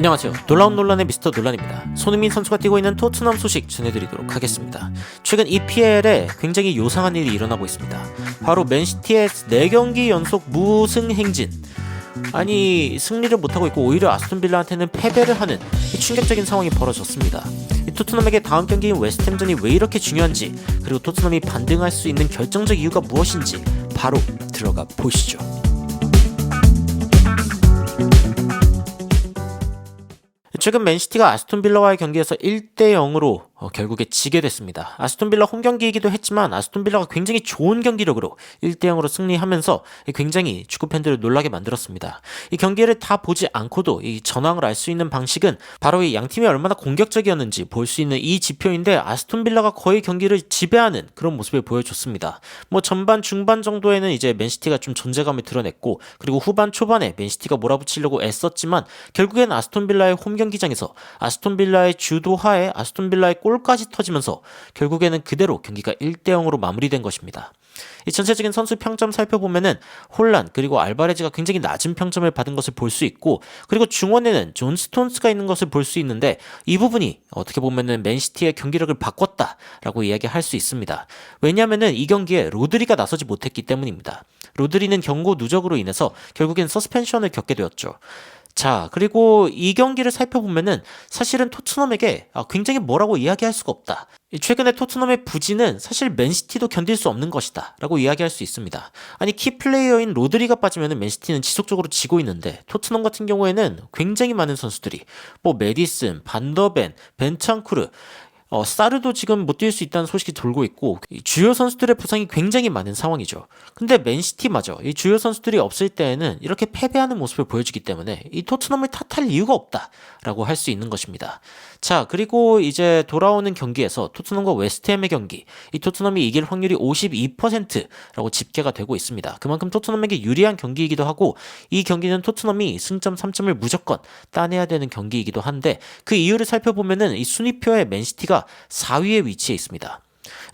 안녕하세요. 놀라운 논란의 미스터 논란입니다. 손흥민 선수가 뛰고 있는 토트넘 소식 전해드리도록 하겠습니다. 최근 EPL에 굉장히 요상한 일이 일어나고 있습니다. 바로 맨시티의 4경기 연속 무승 행진. 아니, 승리를 못하고 있고 오히려 아스톤빌라한테는 패배를 하는 이 충격적인 상황이 벌어졌습니다. 이 토트넘에게 다음 경기인 웨스트햄전이 왜 이렇게 중요한지, 그리고 토트넘이 반등할 수 있는 결정적 이유가 무엇인지 바로 들어가 보시죠. 최근 맨시티가 아스톤빌라와의 경기에서 1대0으로 결국에 지게 됐습니다. 아스톤빌라 홈경기이기도 했지만 아스톤빌라가 굉장히 좋은 경기력으로 1대0으로 승리하면서 굉장히 축구팬들을 놀라게 만들었습니다. 이 경기를 다 보지 않고도 이 전황을 알 수 있는 방식은 바로 이 양팀이 얼마나 공격적이었는지 볼 수 있는 이 지표인데, 아스톤빌라가 거의 경기를 지배하는 그런 모습을 보여줬습니다. 전반 중반 정도에는 이제 맨시티가 좀 존재감을 드러냈고, 그리고 후반 초반에 맨시티가 몰아붙이려고 애썼지만 결국엔 아스톤빌라의 홈경기장에서 아스톤빌라의 주도하에 아스톤빌라의 골까지 터지면서 결국에는 그대로 경기가 1대0으로 마무리된 것입니다. 이 전체적인 선수 평점 살펴보면은 홀란 그리고 알바레즈가 굉장히 낮은 평점을 받은 것을 볼 수 있고, 그리고 중원에는 존 스톤스가 있는 것을 볼 수 있는데, 이 부분이 어떻게 보면은 맨시티의 경기력을 바꿨다라고 이야기할 수 있습니다. 왜냐하면은 이 경기에 로드리가 나서지 못했기 때문입니다. 로드리는 경고 누적으로 인해서 결국엔 서스펜션을 겪게 되었죠. 자, 그리고 이 경기를 살펴보면은 사실은 토트넘에게 굉장히 뭐라고 이야기할 수가 없다. 최근에 토트넘의 부진은 사실 맨시티도 견딜 수 없는 것이다 라고 이야기할 수 있습니다. 아니, 키플레이어인 로드리가 빠지면 맨시티는 지속적으로 지고 있는데, 토트넘 같은 경우에는 굉장히 많은 선수들이 메디슨, 반더벤, 벤창쿠르, 사르도 지금 못 뛸 수 있다는 소식이 돌고 있고, 주요 선수들의 부상이 굉장히 많은 상황이죠. 근데 맨시티마저 이 주요 선수들이 없을 때에는 이렇게 패배하는 모습을 보여주기 때문에 이 토트넘을 탓할 이유가 없다라고 할 수 있는 것입니다. 자, 그리고 이제 돌아오는 경기에서 토트넘과 웨스트햄의 경기, 이 토트넘이 이길 확률이 52%라고 집계가 되고 있습니다. 그만큼 토트넘에게 유리한 경기이기도 하고, 이 경기는 토트넘이 승점 3점을 무조건 따내야 되는 경기이기도 한데, 그 이유를 살펴보면은 이 순위표에 맨시티가 4위에 위치해 있습니다.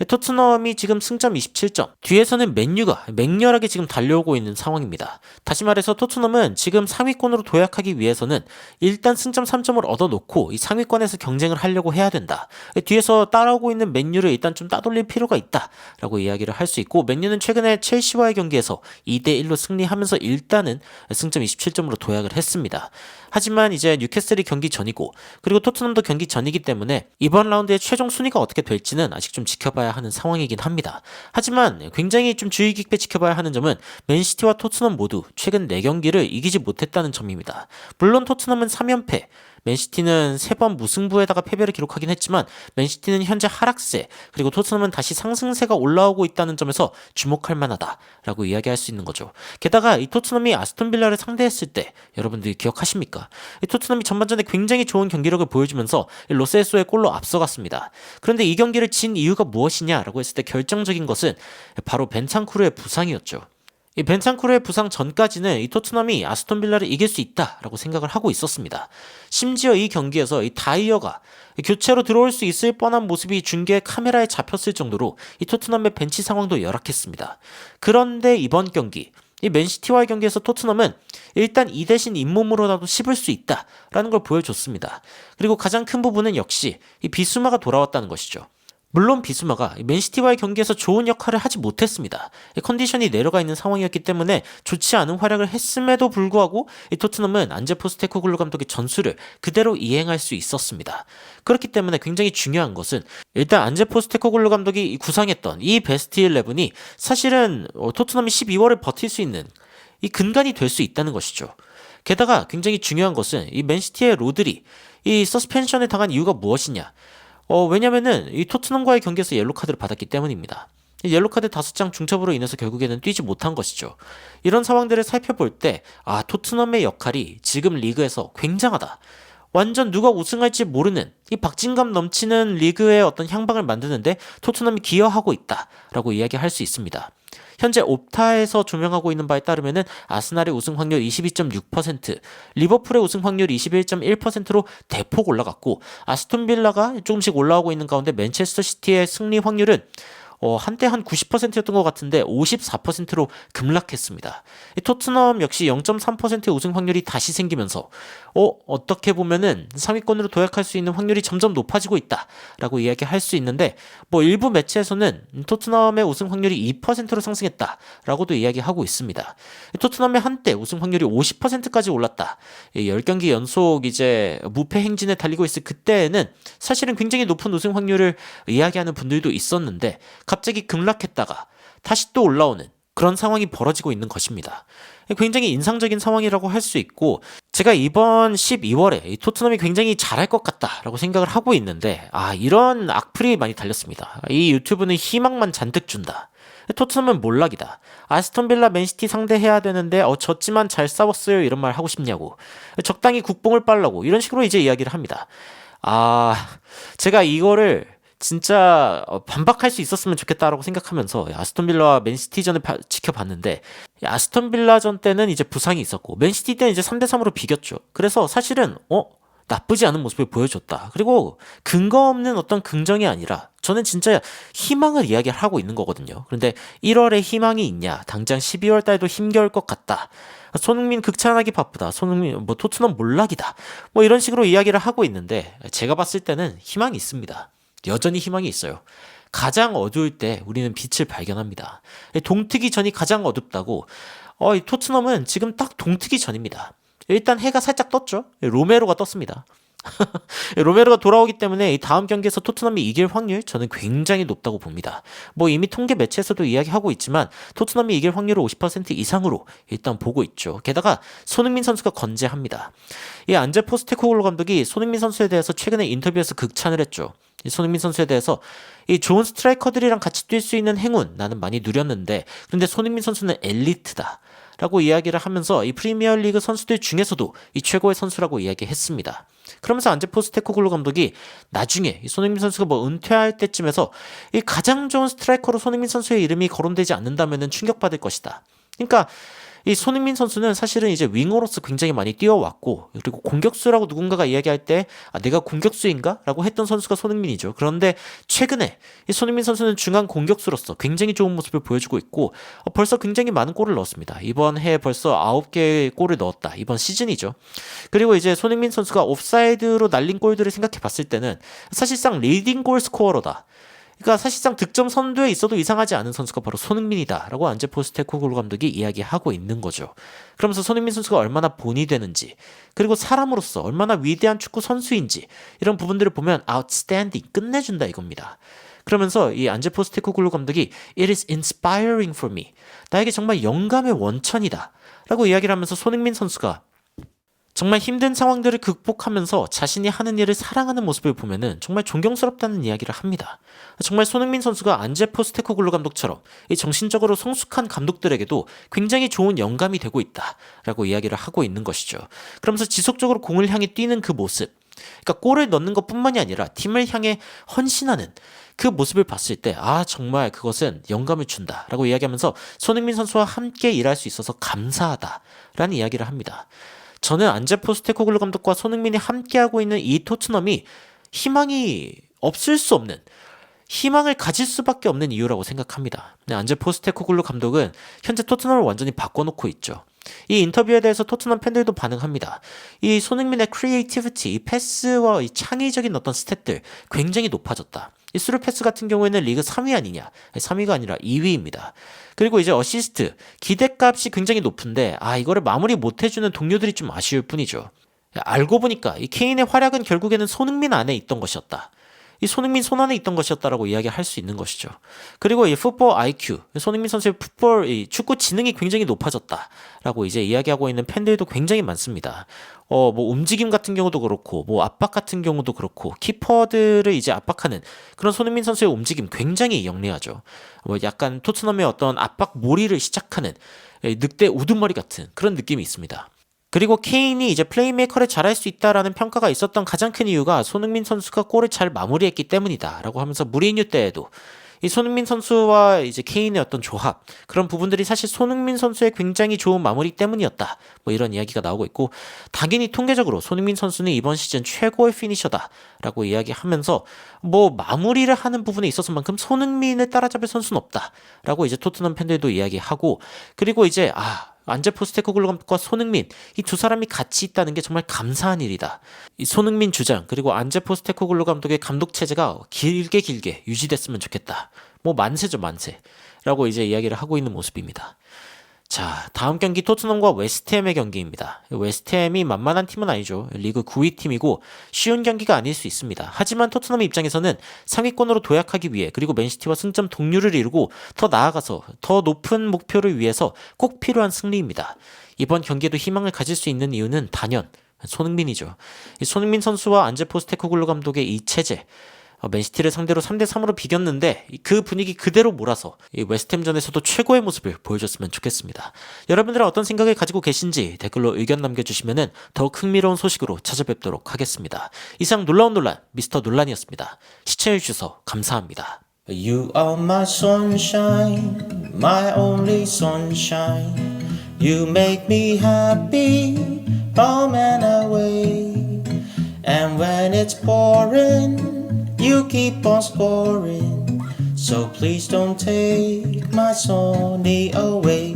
토트넘이 지금 승점 27점, 뒤에서는 맨유가 맹렬하게 지금 달려오고 있는 상황입니다. 다시 말해서 토트넘은 지금 상위권으로 도약하기 위해서는 일단 승점 3점을 얻어놓고 이 상위권에서 경쟁을 하려고 해야 된다. 뒤에서 따라오고 있는 맨유를 일단 좀 따돌릴 필요가 있다라고 이야기를 할 수 있고, 맨유는 최근에 첼시와의 경기에서 2대1로 승리하면서 일단은 승점 27점으로 도약을 했습니다. 하지만 이제 뉴캐슬이 경기 전이고, 그리고 토트넘도 경기 전이기 때문에 이번 라운드의 최종 순위가 어떻게 될지는 아직 좀 지켜봐야 하는 상황이긴 합니다. 하지만 굉장히 좀 주의 깊게 지켜봐야 하는 점은 맨시티와 토트넘 모두 최근 4경기를 이기지 못했다는 점입니다. 물론 토트넘은 3연패, 맨시티는 3번 무승부에다가 패배를 기록하긴 했지만 맨시티는 현재 하락세, 그리고 토트넘은 다시 상승세가 올라오고 있다는 점에서 주목할 만하다라고 이야기할 수 있는 거죠. 게다가 이 토트넘이 아스톤빌라를 상대했을 때 여러분들이 기억하십니까? 이 토트넘이 전반전에 굉장히 좋은 경기력을 보여주면서 로셀소의 골로 앞서갔습니다. 그런데 이 경기를 진 이유가 무엇이냐라고 했을 때 결정적인 것은 바로 벤창쿠르의 부상이었죠. 이 벤창쿠르의 부상 전까지는 이 토트넘이 아스톤빌라를 이길 수 있다라고 생각을 하고 있었습니다. 심지어 이 경기에서 이 다이어가 교체로 들어올 수 있을 뻔한 모습이 중계 카메라에 잡혔을 정도로 이 토트넘의 벤치 상황도 열악했습니다. 그런데 이번 경기, 이 맨시티와의 경기에서 토트넘은 일단 이 대신 잇몸으로라도 씹을 수 있다라는 걸 보여줬습니다. 그리고 가장 큰 부분은 역시 이 비수마가 돌아왔다는 것이죠. 물론 비수마가 맨시티와의 경기에서 좋은 역할을 하지 못했습니다. 컨디션이 내려가 있는 상황이었기 때문에 좋지 않은 활약을 했음에도 불구하고 이 토트넘은 안제 포스테코글루 감독의 전술을 그대로 이행할 수 있었습니다. 그렇기 때문에 굉장히 중요한 것은 일단 안제 포스테코글루 감독이 구상했던 이 베스트 11이 사실은 토트넘이 12월을 버틸 수 있는 이 근간이 될 수 있다는 것이죠. 게다가 굉장히 중요한 것은 이 맨시티의 로드리, 이 서스펜션에 당한 이유가 무엇이냐, 왜냐면은 이 토트넘과의 경기에서 옐로카드를 받았기 때문입니다. 옐로카드 5장 중첩으로 인해서 결국에는 뛰지 못한 것이죠. 이런 상황들을 살펴볼 때, 토트넘의 역할이 지금 리그에서 굉장하다. 완전 누가 우승할지 모르는 이 박진감 넘치는 리그의 어떤 향방을 만드는데 토트넘이 기여하고 있다라고 이야기할 수 있습니다. 현재 옵타에서 조명하고 있는 바에 따르면은 아스날의 우승 확률 22.6%, 리버풀의 우승 확률 21.1%로 대폭 올라갔고, 아스톤 빌라가 조금씩 올라오고 있는 가운데 맨체스터 시티의 승리 확률은 한때 한 90%였던 것 같은데 54%로 급락했습니다. 이 토트넘 역시 0.3%의 우승 확률이 다시 생기면서 어떻게 보면은 상위권으로 도약할 수 있는 확률이 점점 높아지고 있다라고 이야기할 수 있는데 뭐 일부 매체에서는 토트넘의 우승 확률이 2%로 상승했다라고도 이야기하고 있습니다. 토트넘의 한때 우승 확률이 50%까지 올랐다. 10경기 연속 이제 무패 행진에 달리고 있을 그때에는 사실은 굉장히 높은 우승 확률을 이야기하는 분들도 있었는데 갑자기 급락했다가 다시 또 올라오는 그런 상황이 벌어지고 있는 것입니다. 굉장히 인상적인 상황이라고 할 수 있고 제가 이번 12월에 토트넘이 굉장히 잘할 것 같다라고 생각을 하고 있는데 이런 악플이 많이 달렸습니다. 이 유튜브는 희망만 잔뜩 준다. 토트넘은 몰락이다. 아스톤빌라 맨시티 상대해야 되는데 졌지만 잘 싸웠어요 이런 말 하고 싶냐고. 적당히 국뽕을 빨라고 이런 식으로 이제 이야기를 합니다. 제가 이거를 진짜 반박할 수 있었으면 좋겠다라고 생각하면서 아스톤빌라와 맨시티전을 지켜봤는데 아스톤빌라전 때는 이제 부상이 있었고 맨시티 때는 이제 3대3으로 비겼죠. 그래서 사실은 나쁘지 않은 모습을 보여줬다. 그리고 근거 없는 어떤 긍정이 아니라 저는 진짜 희망을 이야기를 하고 있는 거거든요. 그런데 1월에 희망이 있냐? 당장 12월 달도 힘겨울 것 같다. 손흥민 극찬하기 바쁘다. 손흥민 토트넘 몰락이다. 이런 식으로 이야기를 하고 있는데 제가 봤을 때는 희망이 있습니다. 여전히 희망이 있어요. 가장 어두울 때 우리는 빛을 발견합니다. 동트기 전이 가장 어둡다고. 이 토트넘은 지금 딱 동트기 전입니다. 일단 해가 살짝 떴죠. 로메로가 떴습니다. 로메로가 돌아오기 때문에 이 다음 경기에서 토트넘이 이길 확률 저는 굉장히 높다고 봅니다. 이미 통계 매체에서도 이야기하고 있지만 토트넘이 이길 확률을 50% 이상으로 일단 보고 있죠. 게다가 손흥민 선수가 건재합니다. 이 안제 포스테코글루 감독이 손흥민 선수에 대해서 최근에 인터뷰에서 극찬을 했죠. 이 손흥민 선수에 대해서 이 좋은 스트라이커들이랑 같이 뛸 수 있는 행운 나는 많이 누렸는데 그런데 손흥민 선수는 엘리트다. 라고 이야기를 하면서 이 프리미어리그 선수들 중에서도 이 최고의 선수라고 이야기했습니다. 그러면서 안제 포스테코글루 감독이 나중에 이 손흥민 선수가 은퇴할 때쯤에서 이 가장 좋은 스트라이커로 손흥민 선수의 이름이 거론되지 않는다면은 충격받을 것이다. 그러니까 이 손흥민 선수는 사실은 이제 윙어로서 굉장히 많이 뛰어왔고 그리고 공격수라고 누군가가 이야기할 때 내가 공격수인가? 라고 했던 선수가 손흥민이죠. 그런데 최근에 이 손흥민 선수는 중앙 공격수로서 굉장히 좋은 모습을 보여주고 있고 벌써 굉장히 많은 골을 넣었습니다. 이번 해에 벌써 9개의 골을 넣었다. 이번 시즌이죠. 그리고 이제 손흥민 선수가 옵사이드로 날린 골들을 생각해 봤을 때는 사실상 리딩 골 스코어러다. 그러니까 사실상 득점 선두에 있어도 이상하지 않은 선수가 바로 손흥민이다라고 안제 포스테코글루 감독이 이야기하고 있는 거죠. 그러면서 손흥민 선수가 얼마나 본이 되는지 그리고 사람으로서 얼마나 위대한 축구 선수인지 이런 부분들을 보면 outstanding 끝내준다 이겁니다. 그러면서 이 안제 포스테코글루 감독이 It is inspiring for me. 나에게 정말 영감의 원천이다 라고 이야기를 하면서 손흥민 선수가 정말 힘든 상황들을 극복하면서 자신이 하는 일을 사랑하는 모습을 보면은 정말 존경스럽다는 이야기를 합니다. 정말 손흥민 선수가 안제 포스테코글루 감독처럼 이 정신적으로 성숙한 감독들에게도 굉장히 좋은 영감이 되고 있다라고 이야기를 하고 있는 것이죠. 그러면서 지속적으로 공을 향해 뛰는 그 모습, 그러니까 골을 넣는 것뿐만이 아니라 팀을 향해 헌신하는 그 모습을 봤을 때 정말 그것은 영감을 준다라고 이야기하면서 손흥민 선수와 함께 일할 수 있어서 감사하다라는 이야기를 합니다. 저는 안제 포스테코글루 감독과 손흥민이 함께하고 있는 이 토트넘이 희망이 없을 수 없는 희망을 가질 수밖에 없는 이유라고 생각합니다. 안제 포스테코글루 감독은 현재 토트넘을 완전히 바꿔놓고 있죠. 이 인터뷰에 대해서 토트넘 팬들도 반응합니다. 이 손흥민의 크리에이티비티, 이 패스와 이 창의적인 어떤 스탯들 굉장히 높아졌다. 이 스루 패스 같은 경우에는 리그 3위 아니냐? 3위가 아니라 2위입니다. 그리고 이제 어시스트, 기대값이 굉장히 높은데 이거를 마무리 못해주는 동료들이 좀 아쉬울 뿐이죠. 알고 보니까 이 케인의 활약은 결국에는 손흥민 안에 있던 것이었다. 이 손흥민 손 안에 있던 것이었다라고 이야기할 수 있는 것이죠. 그리고 이 풋볼 IQ, 손흥민 선수의 이 축구 지능이 굉장히 높아졌다라고 이제 이야기하고 있는 팬들도 굉장히 많습니다. 움직임 같은 경우도 그렇고, 압박 같은 경우도 그렇고, 키퍼들을 이제 압박하는 그런 손흥민 선수의 움직임 굉장히 영리하죠. 약간 토트넘의 어떤 압박 몰이를 시작하는 늑대 우두머리 같은 그런 느낌이 있습니다. 그리고 케인이 이제 플레이메이커를 잘할 수 있다라는 평가가 있었던 가장 큰 이유가 손흥민 선수가 골을 잘 마무리했기 때문이다 라고 하면서 무리뉴 때에도 이 손흥민 선수와 이제 케인의 어떤 조합, 그런 부분들이 사실 손흥민 선수의 굉장히 좋은 마무리 때문이었다. 뭐 이런 이야기가 나오고 있고, 당연히 통계적으로 손흥민 선수는 이번 시즌 최고의 피니셔다라고 이야기하면서 뭐 마무리를 하는 부분에 있어서만큼 손흥민을 따라잡을 선수는 없다라고 이제 토트넘 팬들도 이야기하고, 그리고 이제 안제 포스테코글루 감독과 손흥민, 이 두 사람이 같이 있다는 게 정말 감사한 일이다. 이 손흥민 주장 그리고 안제 포스테코글루 감독의 감독 체제가 길게 유지됐으면 좋겠다. 뭐 만세죠, 만세라고 이제 이야기를 하고 있는 모습입니다. 자, 다음 경기 토트넘과 웨스트햄의 경기입니다. 웨스트햄이 만만한 팀은 아니죠. 리그 9위 팀이고 쉬운 경기가 아닐 수 있습니다. 하지만 토트넘 입장에서는 상위권으로 도약하기 위해, 그리고 맨시티와 승점 동률을 이루고 더 나아가서 더 높은 목표를 위해서 꼭 필요한 승리입니다. 이번 경기에도 희망을 가질 수 있는 이유는 단연 손흥민이죠. 손흥민 선수와 안제 포스테코글루 감독의 이 체제, 맨시티를 상대로 3대3으로 비겼는데 그 분위기 그대로 몰아서 이 웨스트햄전에서도 최고의 모습을 보여줬으면 좋겠습니다. 여러분들은 어떤 생각을 가지고 계신지 댓글로 의견 남겨주시면 더욱 흥미로운 소식으로 찾아뵙도록 하겠습니다. 이상 놀라운 논란 미스터 논란이었습니다. 시청해주셔서 감사합니다. You are my sunshine, my only sunshine. You make me happy, home and away. And when it's pouring, you keep on scoring. So please don't take my Sony away.